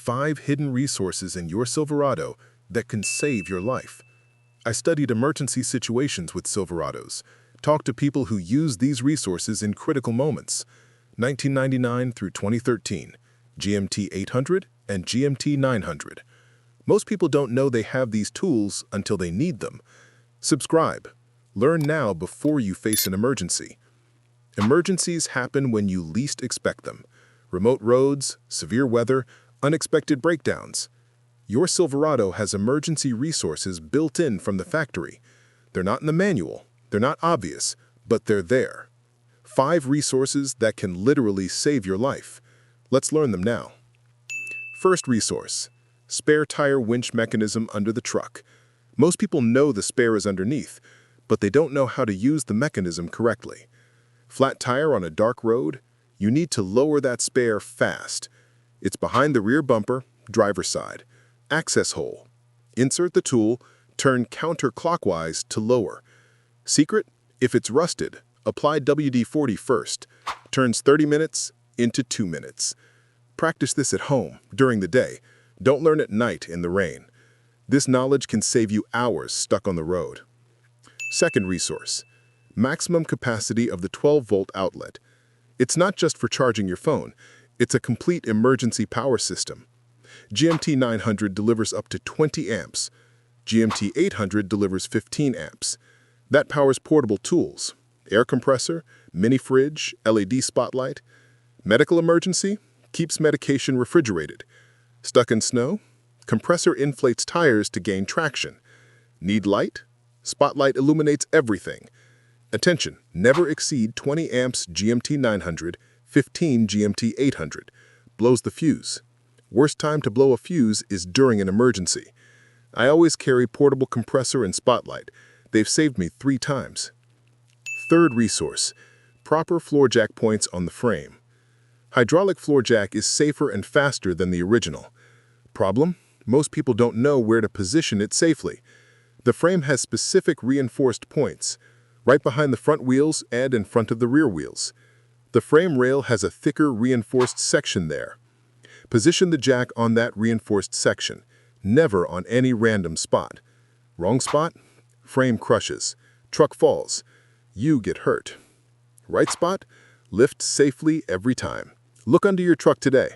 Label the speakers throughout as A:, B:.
A: 5 hidden resources in your Silverado that can save your life. I studied emergency situations with Silverados, talked to people who use these resources in critical moments. 1999 through 2013, GMT 800 and GMT 900. Most people don't know they have these tools until they need them. Subscribe. Learn now before you face an emergency. Emergencies happen when you least expect them. Remote roads, severe weather, unexpected breakdowns. Your Silverado has emergency resources built in from the factory. They're not in the manual, they're not obvious, but they're there. 5 resources that can literally save your life. Let's learn them now. First resource: spare tire winch mechanism under the truck. Most people know the spare is underneath, but they don't know how to use the mechanism correctly. Flat tire on a dark road? You need to lower that spare fast. It's behind the rear bumper, driver's side. Access hole. Insert the tool, turn counterclockwise to lower. Secret? If it's rusted, apply WD-40 first. Turns 30 minutes into 2 minutes. Practice this at home, during the day. Don't learn at night in the rain. This knowledge can save you hours stuck on the road. Second resource: maximum capacity of the 12-volt outlet. It's not just for charging your phone, it's a complete emergency power system. GMT 900 delivers up to 20 amps. GMT 800 delivers 15 amps. That powers portable tools, air compressor, mini fridge, LED spotlight. Medical emergency? Keeps medication refrigerated. Stuck in snow? Compressor inflates tires to gain traction. Need light? Spotlight illuminates everything. Attention, never exceed 20 amps GMT 900, 15 GMT 800. Blows the fuse. Worst time to blow a fuse is during an emergency. I always carry portable compressor and spotlight. They've saved me 3 times. Third resource: proper floor jack points on the frame. Hydraulic floor jack is safer and faster than the original. Problem? Most people don't know where to position it safely. The frame has specific reinforced points, right behind the front wheels and in front of the rear wheels. The frame rail has a thicker reinforced section there. Position the jack on that reinforced section, never on any random spot. Wrong spot? Frame crushes. Truck falls. You get hurt. Right spot? Lift safely every time. Look under your truck today.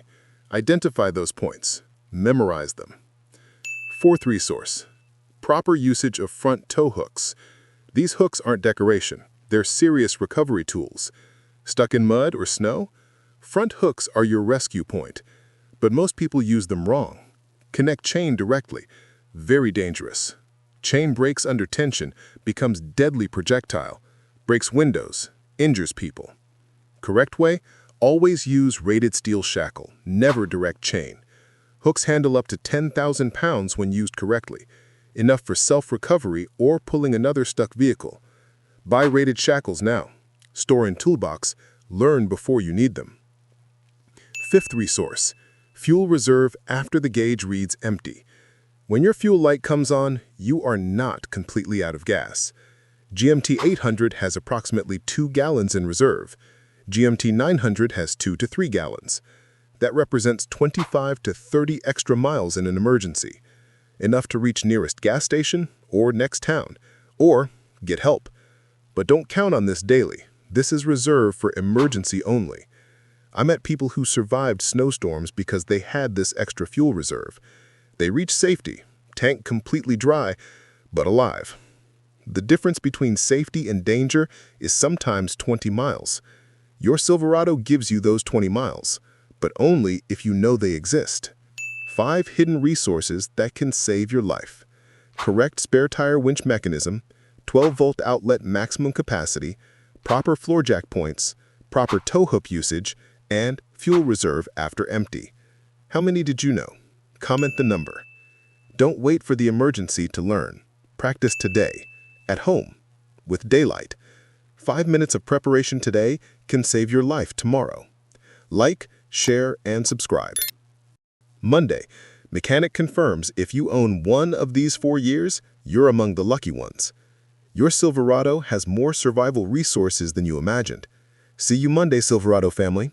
A: Identify those points. Memorize them. Fourth resource: proper usage of front tow hooks. These hooks aren't decoration. They're serious recovery tools. Stuck in mud or snow? Front hooks are your rescue point. But most people use them wrong. Connect chain directly. Very dangerous. Chain breaks under tension, becomes deadly projectile. Breaks windows, injures people. Correct way? Always use rated steel shackle, never direct chain. Hooks handle up to 10,000 pounds when used correctly, enough for self-recovery or pulling another stuck vehicle. Buy rated shackles now. Store in toolbox. Learn before you need them. Fifth resource: fuel reserve after the gauge reads empty. When your fuel light comes on, you are not completely out of gas. GMT 800 has approximately 2 gallons in reserve. GMT 900 has 2 to 3 gallons. That represents 25 to 30 extra miles in an emergency. Enough to reach nearest gas station or next town, or get help. But don't count on this daily. This is reserved for emergency only. I met people who survived snowstorms because they had this extra fuel reserve. They reached safety, tank completely dry, but alive. The difference between safety and danger is sometimes 20 miles. Your Silverado gives you those 20 miles, but only if you know they exist. 5 hidden resources that can save your life: correct spare tire winch mechanism, 12-volt outlet maximum capacity, proper floor jack points, proper tow hook usage, and fuel reserve after empty. How many did you know? Comment the number. Don't wait for the emergency to learn. Practice today, at home, with daylight. 5 minutes of preparation today can save your life tomorrow. Like, share, and subscribe. Monday, mechanic confirms if you own one of these 4 years, you're among the lucky ones. Your Silverado has more survival resources than you imagined. See you Monday, Silverado family.